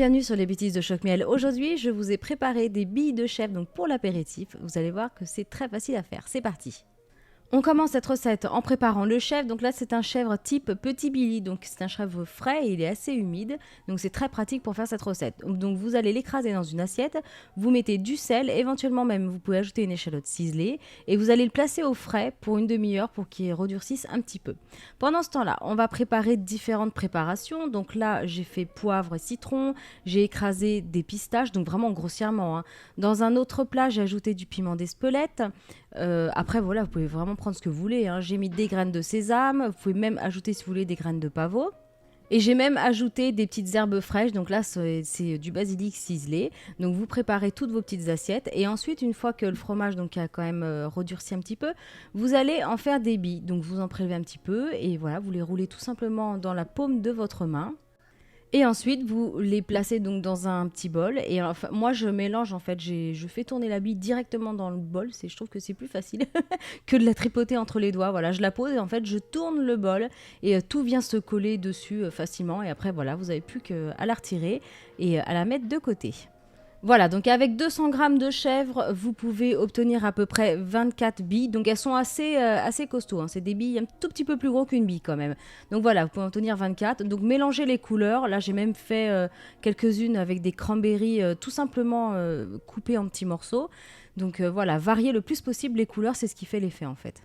bienvenue sur les bêtises de Choc-Miel. Aujourd'hui, je vous ai préparé des billes de chèvre donc pour l'apéritif. Vous allez voir que c'est très facile à faire. C'est parti. On commence cette recette en préparant le chèvre. Donc là, c'est un chèvre type Petit Billy. Donc c'est un chèvre frais et il est assez humide. Donc c'est très pratique pour faire cette recette. Donc vous allez l'écraser dans une assiette. Vous mettez du sel, éventuellement même vous pouvez ajouter une échalote ciselée. Et vous allez le placer au frais pour une demi-heure pour qu'il redurcisse un petit peu. Pendant ce temps-là, on va préparer différentes préparations. Donc là, j'ai fait poivre et citron. J'ai écrasé des pistaches, donc vraiment grossièrement, hein. Dans un autre plat, j'ai ajouté du piment d'Espelette. Après, voilà, vous pouvez vraiment prendre ce que vous voulez, hein. J'ai mis des graines de sésame, vous pouvez même ajouter, si vous voulez, des graines de pavot. Et j'ai même ajouté des petites herbes fraîches, donc là, c'est du basilic ciselé. Donc vous préparez toutes vos petites assiettes. Et ensuite, une fois que le fromage donc, a quand même redurci un petit peu, vous allez en faire des billes. Donc vous en prélevez un petit peu et voilà, vous les roulez tout simplement dans la paume de votre main. Et ensuite, vous les placez donc dans un petit bol. Et enfin, moi, je mélange, en fait, je fais tourner la bille directement dans le bol. Je trouve que c'est plus facile que de la tripoter entre les doigts. Voilà, je la pose et en fait, je tourne le bol et tout vient se coller dessus facilement. Et après, voilà, vous n'avez plus qu'à la retirer et à la mettre de côté. Voilà, donc avec 200 g de chèvre, vous pouvez obtenir à peu près 24 billes. Donc elles sont assez costauds, hein. C'est des billes un tout petit peu plus gros qu'une bille quand même. Donc voilà, vous pouvez en obtenir 24. Donc mélangez les couleurs. Là, j'ai même fait quelques-unes avec des cranberries tout simplement coupées en petits morceaux. Donc voilà, variez le plus possible les couleurs, c'est ce qui fait l'effet en fait.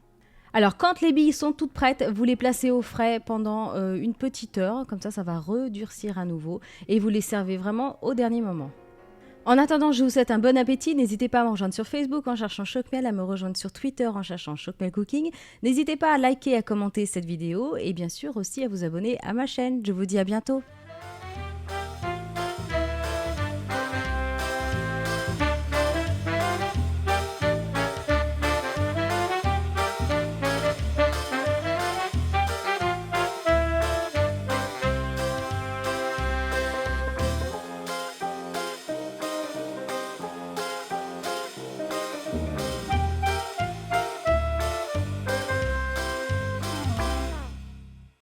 Alors quand les billes sont toutes prêtes, vous les placez au frais pendant une petite heure. Comme ça va redurcir à nouveau. Et vous les servez vraiment au dernier moment. En attendant, je vous souhaite un bon appétit. N'hésitez pas à me rejoindre sur Facebook en cherchant Choc-Miel, à me rejoindre sur Twitter en cherchant Choc-Miel Cooking. N'hésitez pas à liker et à commenter cette vidéo et bien sûr aussi à vous abonner à ma chaîne. Je vous dis à bientôt.